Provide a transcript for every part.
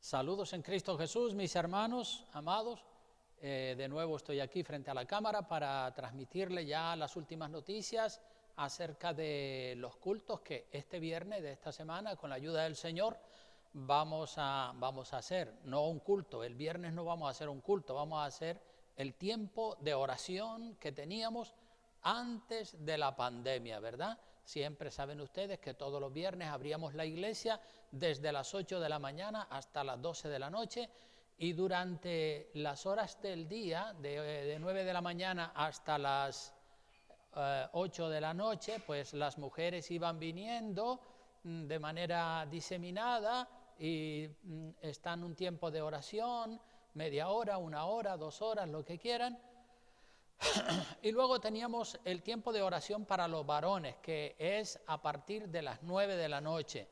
Saludos en Cristo Jesús, mis hermanos amados. De nuevo estoy aquí frente a la cámara para transmitirle ya las últimas noticias acerca de los cultos que este viernes de esta semana, con la ayuda del Señor, vamos a hacer. No un culto, el viernes no vamos a hacer un culto, vamos a hacer el tiempo de oración que teníamos antes de la pandemia, ¿verdad? Siempre saben ustedes que todos los viernes abríamos la iglesia desde las 8 de la mañana hasta las 12 de la noche y durante las horas del día, de 9 de la mañana hasta las 8 de la noche, pues las mujeres iban viniendo de manera diseminada y están un tiempo de oración, media hora, 1 hora, 2 horas, lo que quieran. Y luego teníamos el tiempo de oración para los varones, que es a partir de las 9 de la noche.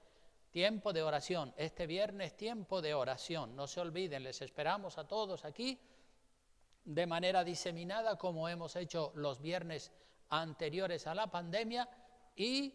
Tiempo de oración. Este viernes tiempo de oración. No se olviden, les esperamos a todos aquí de manera diseminada como hemos hecho los viernes anteriores a la pandemia. Y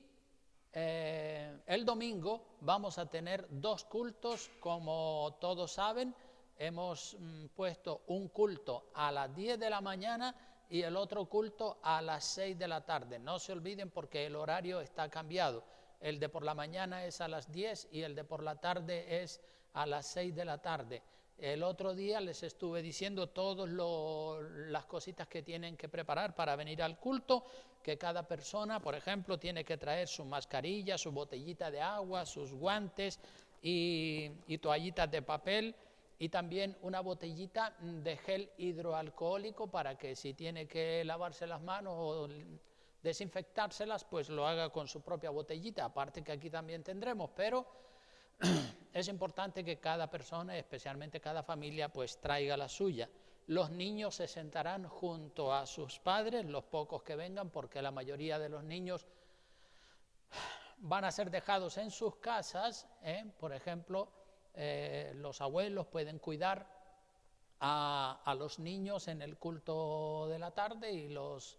el domingo vamos a tener 2 cultos, como todos saben. Hemos puesto un culto a las 10 de la mañana y el otro culto a las 6 de la tarde. No se olviden porque el horario está cambiado. El de por la mañana es a las 10 y el de por la tarde es a las 6 de la tarde. El otro día les estuve diciendo todas las cositas que tienen que preparar para venir al culto, que cada persona, por ejemplo, tiene que traer su mascarilla, su botellita de agua, sus guantes y toallitas de papel, y también una botellita de gel hidroalcohólico para que si tiene que lavarse las manos o desinfectárselas, pues lo haga con su propia botellita, aparte que aquí también tendremos, pero es importante que cada persona, especialmente cada familia, pues traiga la suya. Los niños se sentarán junto a sus padres, los pocos que vengan, porque la mayoría de los niños van a ser dejados en sus casas, por ejemplo, los abuelos pueden cuidar a los niños en el culto de la tarde y los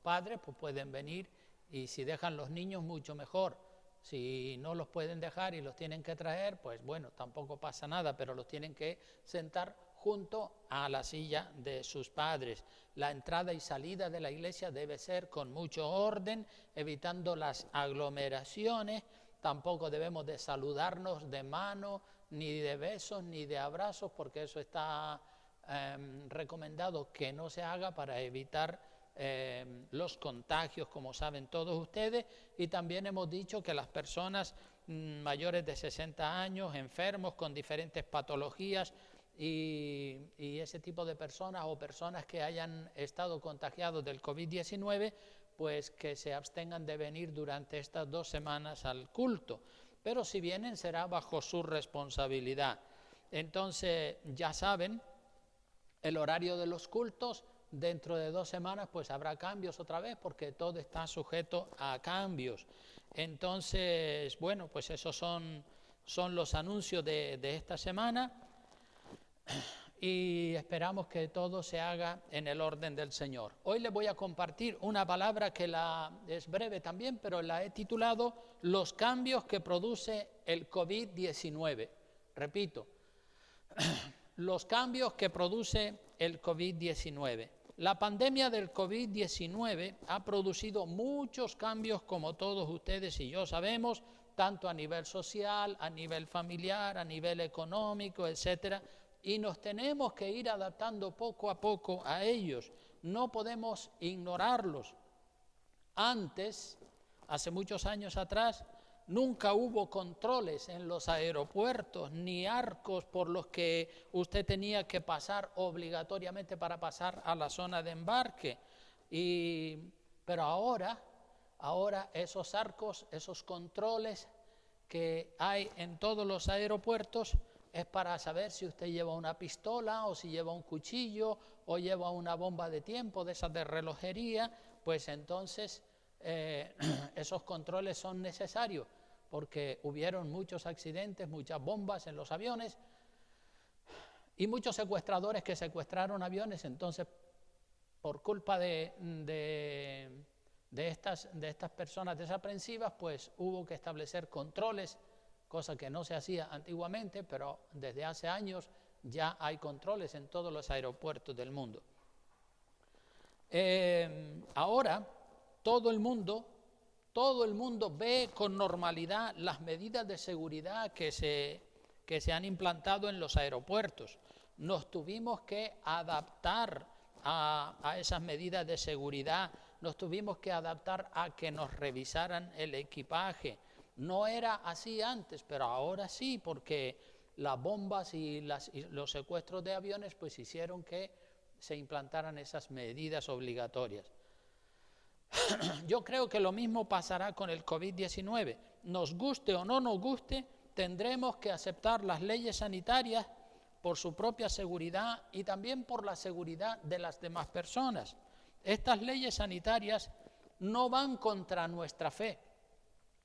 padres pues pueden venir, y si dejan los niños mucho mejor. Si no los pueden dejar y los tienen que traer, pues bueno, tampoco pasa nada, pero los tienen que sentar junto a la silla de sus padres. La entrada y salida de la iglesia debe ser con mucho orden, evitando las aglomeraciones. Tampoco debemos de saludarnos de mano, ni de besos, ni de abrazos, porque eso está recomendado que no se haga para evitar los contagios, como saben todos ustedes. Y también hemos dicho que las personas mayores de 60 años, enfermos con diferentes patologías y ese tipo de personas o personas que hayan estado contagiados del COVID-19, pues que se abstengan de venir durante estas 2 semanas al culto. Pero si vienen será bajo su responsabilidad. Entonces ya saben, el horario de los cultos, dentro de 2 semanas pues habrá cambios otra vez porque todo está sujeto a cambios. Entonces, bueno, pues esos son los anuncios de esta semana y esperamos que todo se haga en el orden del Señor. Hoy les voy a compartir una palabra que es breve también, pero la he titulado Los cambios que produce el COVID-19. Repito, los cambios que produce el COVID-19. La pandemia del COVID-19 ha producido muchos cambios, como todos ustedes y yo sabemos, tanto a nivel social, a nivel familiar, a nivel económico, etcétera, y nos tenemos que ir adaptando poco a poco a ellos. No podemos ignorarlos. Antes, hace muchos años atrás, nunca hubo controles en los aeropuertos, ni arcos por los que usted tenía que pasar obligatoriamente para pasar a la zona de embarque. Pero ahora esos arcos, esos controles que hay en todos los aeropuertos, es para saber si usted lleva una pistola o si lleva un cuchillo o lleva una bomba de tiempo de esas de relojería, pues entonces esos controles son necesarios porque hubieron muchos accidentes, muchas bombas en los aviones y muchos secuestradores que secuestraron aviones. Entonces, por culpa de estas personas desaprensivas, pues hubo que establecer controles cosa que no se hacía antiguamente, pero desde hace años ya hay controles en todos los aeropuertos del mundo. Ahora todo el mundo ve con normalidad las medidas de seguridad que se han implantado en los aeropuertos. Nos tuvimos que adaptar a esas medidas de seguridad, nos tuvimos que adaptar a que nos revisaran el equipaje. No era así antes, pero ahora sí, porque las bombas y los secuestros de aviones pues hicieron que se implantaran esas medidas obligatorias. Yo creo que lo mismo pasará con el COVID-19. Nos guste o no nos guste, tendremos que aceptar las leyes sanitarias por su propia seguridad y también por la seguridad de las demás personas. Estas leyes sanitarias no van contra nuestra fe.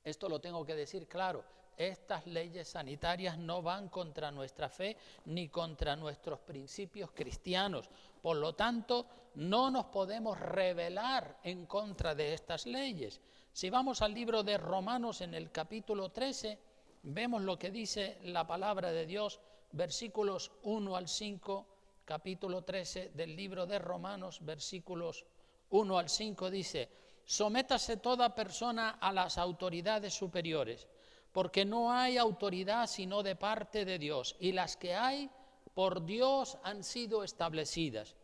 Esto lo tengo que decir claro. Estas leyes sanitarias no van contra nuestra fe ni contra nuestros principios cristianos. Por lo tanto, no nos podemos rebelar en contra de estas leyes. Si vamos al libro de Romanos en el capítulo 13, vemos lo que dice la palabra de Dios, versículos 1 al 5, capítulo 13 del libro de Romanos, versículos 1 al 5 dice: sométase toda persona a las autoridades superiores, porque no hay autoridad sino de parte de Dios, y las que hay por Dios han sido establecidas.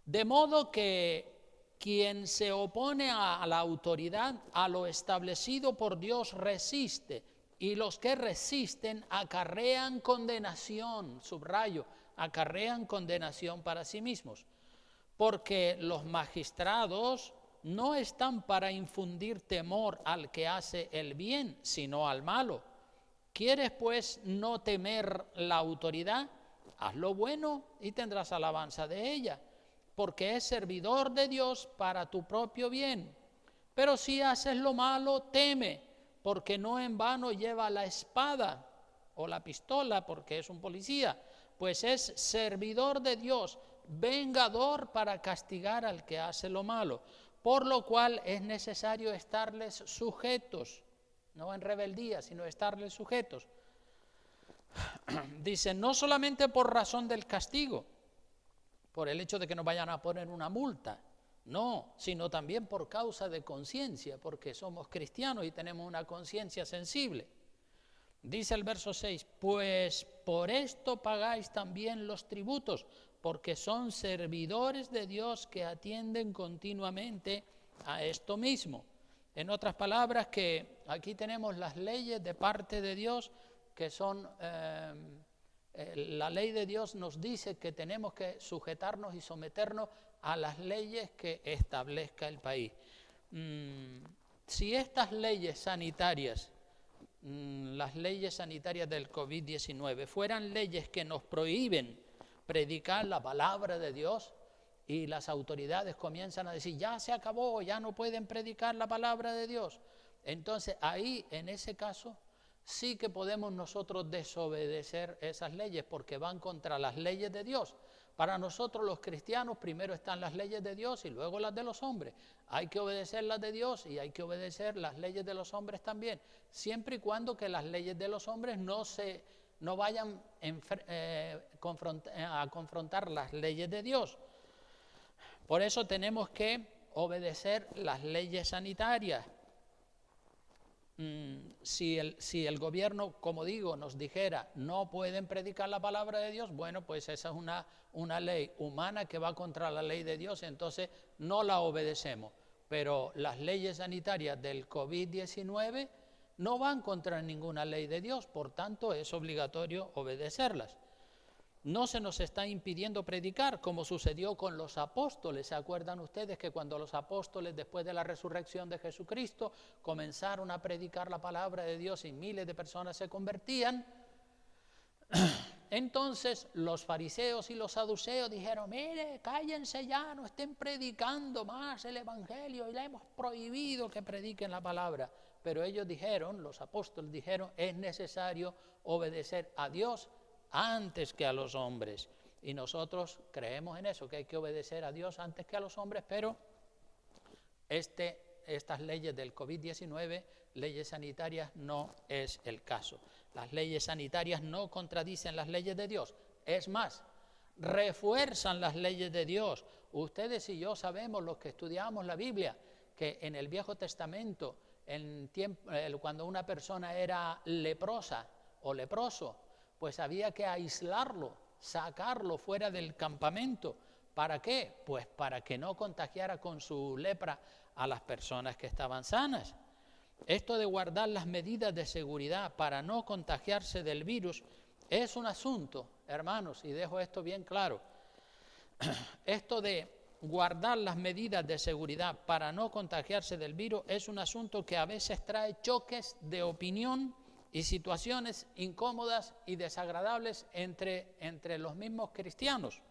De modo que quien se opone a la autoridad, a lo establecido por Dios, resiste, y los que resisten acarrean condenación, subrayo, acarrean condenación para sí mismos, porque los magistrados no están para infundir temor al que hace el bien, sino al malo. ¿Quieres pues no temer la autoridad? Haz lo bueno y tendrás alabanza de ella, porque es servidor de Dios para tu propio bien. Pero si haces lo malo, teme, porque no en vano lleva la espada o la pistola, porque es un policía, pues es servidor de Dios, vengador para castigar al que hace lo malo. Por lo cual es necesario estarles sujetos, no en rebeldía, sino estarles sujetos. Dice, no solamente por razón del castigo, por el hecho de que nos vayan a poner una multa, no, sino también por causa de conciencia, porque somos cristianos y tenemos una conciencia sensible. Dice el verso 6, pues por esto pagáis también los tributos, porque son servidores de Dios que atienden continuamente a esto mismo. En otras palabras, que aquí tenemos las leyes de parte de Dios, que son, la ley de Dios nos dice que tenemos que sujetarnos y someternos a las leyes que establezca el país. Si estas leyes sanitarias, las leyes sanitarias del COVID-19, fueran leyes que nos prohíben predicar la palabra de Dios y las autoridades comienzan a decir, ya se acabó, ya no pueden predicar la palabra de Dios, entonces ahí, en ese caso, sí que podemos nosotros desobedecer esas leyes porque van contra las leyes de Dios. Para nosotros los cristianos primero están las leyes de Dios y luego las de los hombres. Hay que obedecer las de Dios y hay que obedecer las leyes de los hombres también, siempre y cuando que las leyes de los hombres no vayan a confrontar las leyes de Dios. Por eso tenemos que obedecer las leyes sanitarias. Si el gobierno, como digo, nos dijera no pueden predicar la palabra de Dios, bueno, pues esa es una ley humana que va contra la ley de Dios, entonces no la obedecemos. Pero las leyes sanitarias del COVID-19 no van contra ninguna ley de Dios, por tanto es obligatorio obedecerlas. No se nos está impidiendo predicar, como sucedió con los apóstoles. ¿Se acuerdan ustedes que cuando los apóstoles, después de la resurrección de Jesucristo, comenzaron a predicar la palabra de Dios y miles de personas se convertían? Entonces los fariseos y los saduceos dijeron, mire, cállense ya, no estén predicando más el evangelio y le hemos prohibido que prediquen la palabra. Pero ellos dijeron, los apóstoles dijeron, es necesario obedecer a Dios antes que a los hombres. Y nosotros creemos en eso, que hay que obedecer a Dios antes que a los hombres, pero estas leyes del COVID-19, leyes sanitarias, no es el caso. Las leyes sanitarias no contradicen las leyes de Dios. Es más, refuerzan las leyes de Dios. Ustedes y yo sabemos, los que estudiamos la Biblia, que en el Viejo Testamento, cuando una persona era leprosa o leproso, pues había que aislarlo, sacarlo fuera del campamento. ¿Para qué? Pues para que no contagiara con su lepra a las personas que estaban sanas. Esto de guardar las medidas de seguridad para no contagiarse del virus es un asunto, hermanos, y dejo esto bien claro. Esto de guardar las medidas de seguridad para no contagiarse del virus es un asunto que a veces trae choques de opinión y situaciones incómodas y desagradables entre los mismos cristianos.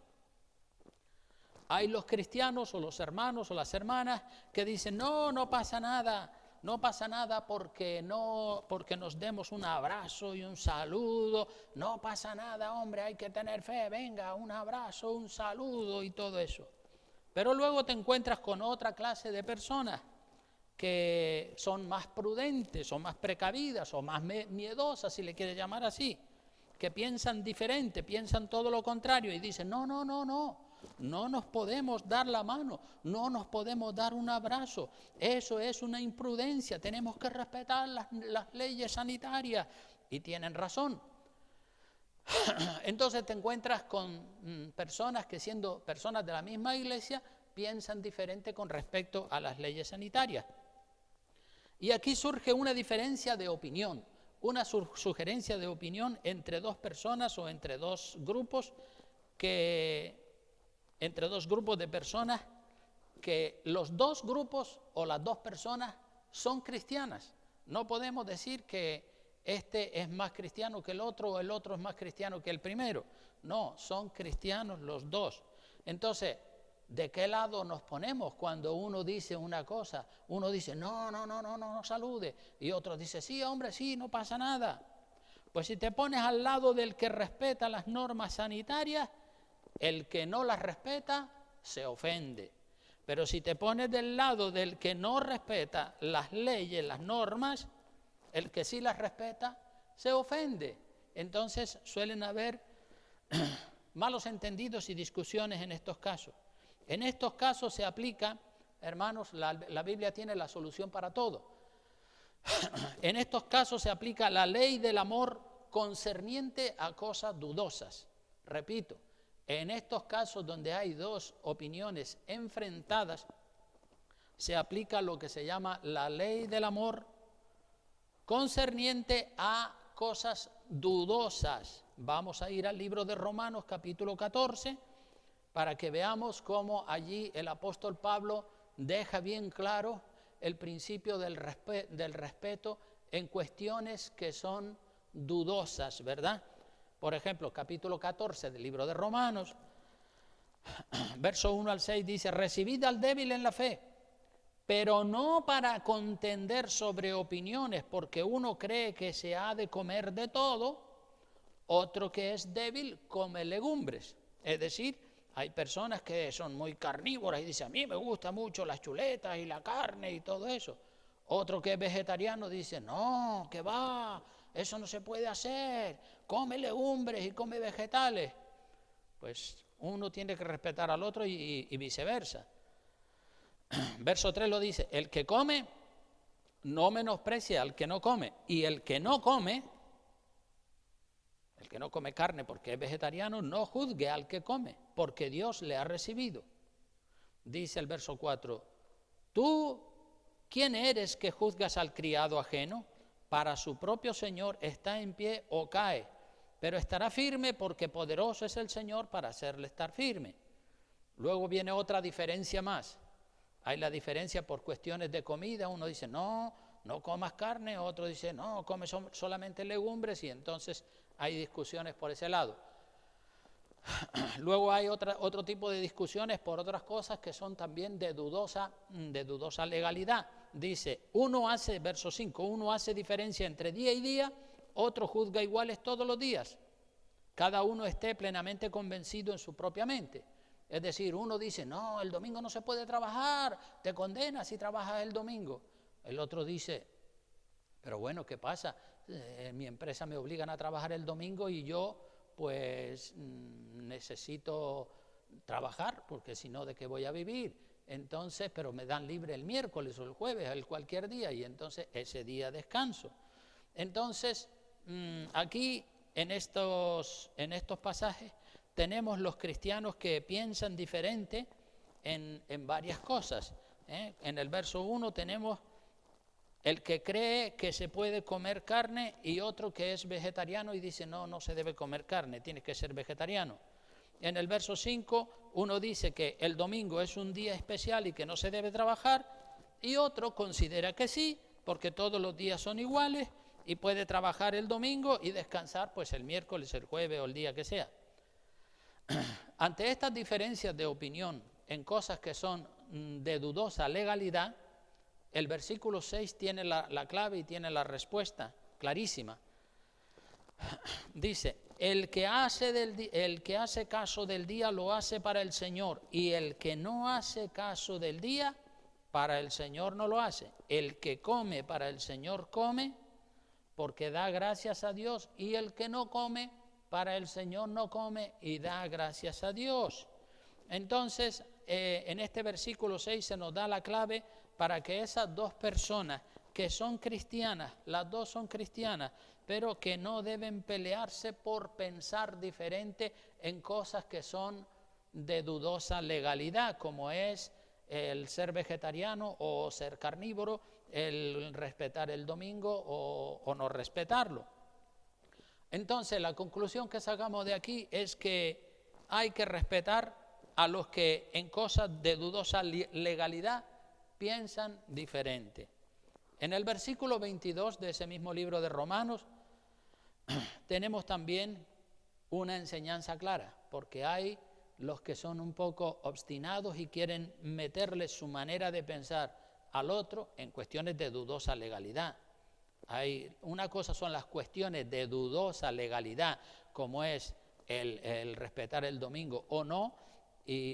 Hay los cristianos o los hermanos o las hermanas que dicen, no pasa nada porque nos demos un abrazo y un saludo, no pasa nada, hombre, hay que tener fe, venga, un abrazo, un saludo y todo eso. Pero luego te encuentras con otra clase de personas que son más prudentes o más precavidas o más miedosas, si le quieres llamar así, que piensan diferente, piensan todo lo contrario y dicen, no nos podemos dar la mano, no nos podemos dar un abrazo, eso es una imprudencia, tenemos que respetar las leyes sanitarias, y tienen razón. Entonces te encuentras con personas que, siendo personas de la misma iglesia, piensan diferente con respecto a las leyes sanitarias. Y aquí surge una diferencia de opinión, una sugerencia de opinión entre dos personas o entre dos grupos de personas que los dos grupos o las dos personas son cristianas. No podemos decir que este es más cristiano que el otro o el otro es más cristiano que el primero. No, son cristianos los dos. Entonces, ¿de qué lado nos ponemos cuando uno dice una cosa? Uno dice, no salude. Y otro dice, sí, hombre, sí, no pasa nada. Pues si te pones al lado del que respeta las normas sanitarias, el que no las respeta se ofende. Pero si te pones del lado del que no respeta las leyes, las normas, el que sí las respeta se ofende. Entonces suelen haber malos entendidos y discusiones en estos casos. En estos casos se aplica, hermanos, la Biblia tiene la solución para todo. En estos casos se aplica la ley del amor concerniente a cosas dudosas. Repito, en estos casos donde hay dos opiniones enfrentadas, se aplica lo que se llama la ley del amor concerniente a cosas dudosas. Vamos a ir al libro de Romanos, capítulo 14, para que veamos cómo allí el apóstol Pablo deja bien claro el principio del respeto en cuestiones que son dudosas, ¿verdad? Por ejemplo, capítulo 14 del libro de Romanos, verso 1 al 6 dice, recibid al débil en la fe, pero no para contender sobre opiniones, porque uno cree que se ha de comer de todo, otro que es débil come legumbres. Es decir, hay personas que son muy carnívoras y dicen, a mí me gustan mucho las chuletas y la carne y todo eso. Otro que es vegetariano dice, no, que va, eso no se puede hacer, come legumbres y come vegetales. Pues uno tiene que respetar al otro y viceversa. Verso 3 lo dice, el que come no menosprecia al que no come, y el que no come carne porque es vegetariano, no juzgue al que come, porque Dios le ha recibido. Dice el verso 4, ¿tú quién eres que juzgas al criado ajeno? Para su propio Señor está en pie o cae, pero estará firme porque poderoso es el Señor para hacerle estar firme. Luego viene otra diferencia más. Hay la diferencia por cuestiones de comida. Uno dice, no comas carne. Otro dice, no, come solamente legumbres. Y entonces hay discusiones por ese lado. Luego hay otro tipo de discusiones por otras cosas que son también de dudosa legalidad. Dice, verso 5, uno hace diferencia entre día y día, otro juzga iguales todos los días. Cada uno esté plenamente convencido en su propia mente. Es decir, uno dice, no, el domingo no se puede trabajar, te condenas si trabajas el domingo. El otro dice, Pero bueno, ¿qué pasa? En mi empresa me obligan a trabajar el domingo y yo pues necesito trabajar, porque si no, ¿de qué voy a vivir? Entonces, pero me dan libre el miércoles o el jueves, el cualquier día, y entonces ese día descanso. Entonces, aquí en estos pasajes tenemos los cristianos que piensan diferente en varias cosas. En el verso 1 tenemos el que cree que se puede comer carne y otro que es vegetariano y dice no se debe comer carne, tiene que ser vegetariano. En el verso 5 uno dice que el domingo es un día especial y que no se debe trabajar, y otro considera que sí, porque todos los días son iguales y puede trabajar el domingo y descansar pues el miércoles, el jueves o el día que sea. Ante estas diferencias de opinión en cosas que son de dudosa legalidad, el versículo 6 tiene la clave y tiene la respuesta clarísima. Dice, el que hace caso del día lo hace para el Señor, y el que no hace caso del día, para el Señor no lo hace. El que come para el Señor come, porque da gracias a Dios, y el que no come, para el Señor no come y da gracias a Dios. Entonces, en este versículo 6 se nos da la clave para que esas dos personas que son cristianas, las dos son cristianas, pero que no deben pelearse por pensar diferente en cosas que son de dudosa legalidad, como es el ser vegetariano o ser carnívoro, el respetar el domingo o no respetarlo. Entonces, la conclusión que sacamos de aquí es que hay que respetar a los que en cosas de dudosa legalidad piensan diferente. En el versículo 22 de ese mismo libro de Romanos tenemos también una enseñanza clara, porque hay los que son un poco obstinados y quieren meterle su manera de pensar al otro en cuestiones de dudosa legalidad. Una cosa son las cuestiones de dudosa legalidad, como es el respetar el domingo o no,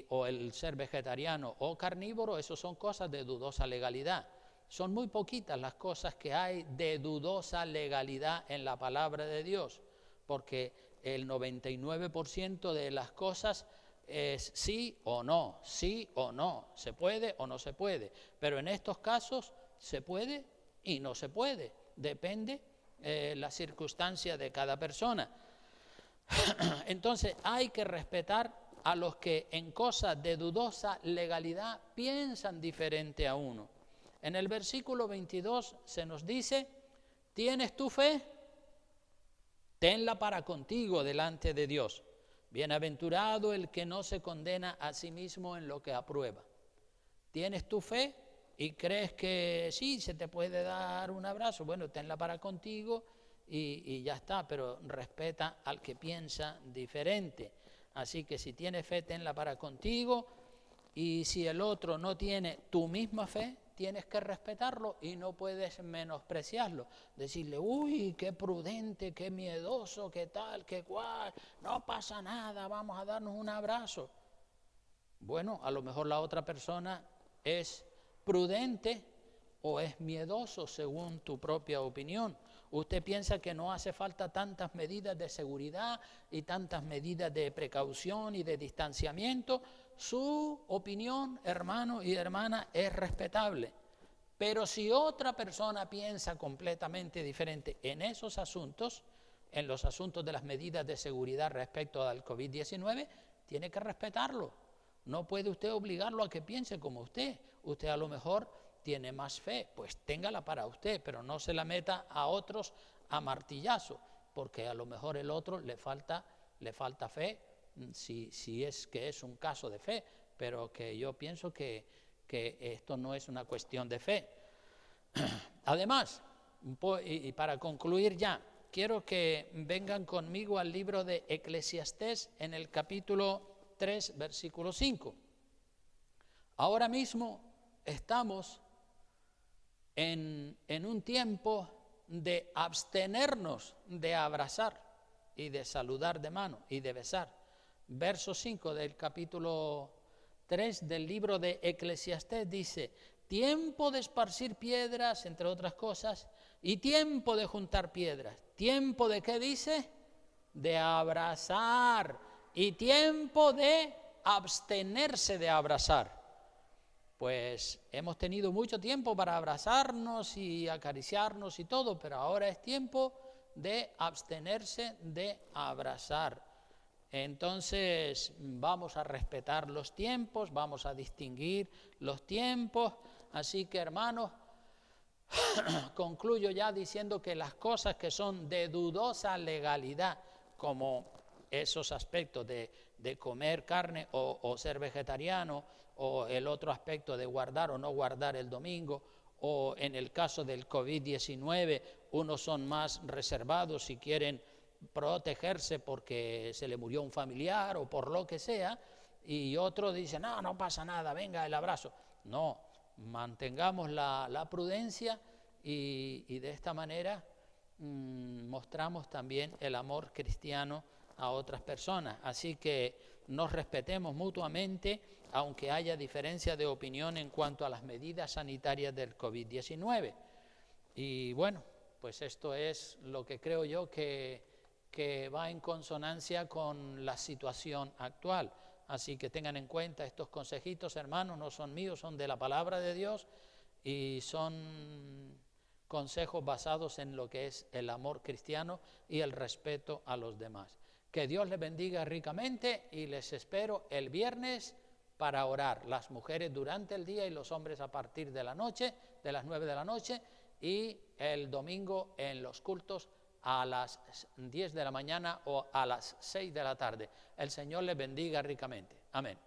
o el ser vegetariano o carnívoro. Eso son cosas de dudosa legalidad. Son muy poquitas las cosas que hay de dudosa legalidad en la palabra de Dios, porque el 99% de las cosas es sí o no, se puede o no se puede, pero en estos casos se puede y no se puede, depende la circunstancia de cada persona. Entonces hay que respetar a los que en cosas de dudosa legalidad piensan diferente a uno. En el versículo 22 se nos dice, ¿tienes tu fe? Tenla para contigo delante de Dios. Bienaventurado el que no se condena a sí mismo en lo que aprueba. ¿Tienes tu fe y crees que sí, se te puede dar un abrazo? Bueno, tenla para contigo y ya está, pero respeta al que piensa diferente. Así que si tienes fe, tenla para contigo, y si el otro no tiene tu misma fe, tienes que respetarlo y no puedes menospreciarlo. Decirle, uy, qué prudente, qué miedoso, qué tal, qué cual, no pasa nada, vamos a darnos un abrazo. Bueno, a lo mejor la otra persona es prudente o es miedoso según tu propia opinión. Usted piensa que no hace falta tantas medidas de seguridad y tantas medidas de precaución y de distanciamiento. Su opinión, hermano y hermana, es respetable. Pero si otra persona piensa completamente diferente en esos asuntos, en los asuntos de las medidas de seguridad respecto al COVID-19, tiene que respetarlo. No puede usted obligarlo a que piense como usted. Usted a lo mejor tiene más fe, pues téngala para usted, pero no se la meta a otros a martillazo, porque a lo mejor el otro le falta fe, si es que es un caso de fe, pero que yo pienso que esto no es una cuestión de fe. Además, y para concluir ya, quiero que vengan conmigo al libro de Eclesiastés en el capítulo 3, versículo 5. Ahora mismo estamos en un tiempo de abstenernos de abrazar y de saludar de mano y de besar. Verso 5 del capítulo 3 del libro de Eclesiastés dice, tiempo de esparcir piedras, entre otras cosas, y tiempo de juntar piedras. ¿Tiempo de qué dice? De abrazar, y tiempo de abstenerse de abrazar. Pues hemos tenido mucho tiempo para abrazarnos y acariciarnos y todo, pero ahora es tiempo de abstenerse de abrazar. Entonces vamos a respetar los tiempos, vamos a distinguir los tiempos. Así que, hermanos, concluyo ya diciendo que las cosas que son de dudosa legalidad, como esos aspectos de comer carne o ser vegetariano, o el otro aspecto de guardar o no guardar el domingo, o en el caso del COVID-19, unos son más reservados si quieren protegerse porque se le murió un familiar o por lo que sea, y otros dicen, no, no pasa nada, venga el abrazo. No, mantengamos la prudencia y de esta manera mostramos también el amor cristiano a otras personas. Así que nos respetemos mutuamente, aunque haya diferencia de opinión en cuanto a las medidas sanitarias del COVID-19. Y bueno, pues esto es lo que creo yo que va en consonancia con la situación actual. Así que tengan en cuenta estos consejitos, hermanos, no son míos, son de la palabra de Dios y son consejos basados en lo que es el amor cristiano y el respeto a los demás. Que Dios les bendiga ricamente y les espero el viernes para orar, las mujeres durante el día y los hombres a partir de la noche, de las 9 de la noche, y el domingo en los cultos a las 10 de la mañana o a las 6 de la tarde. El Señor les bendiga ricamente. Amén.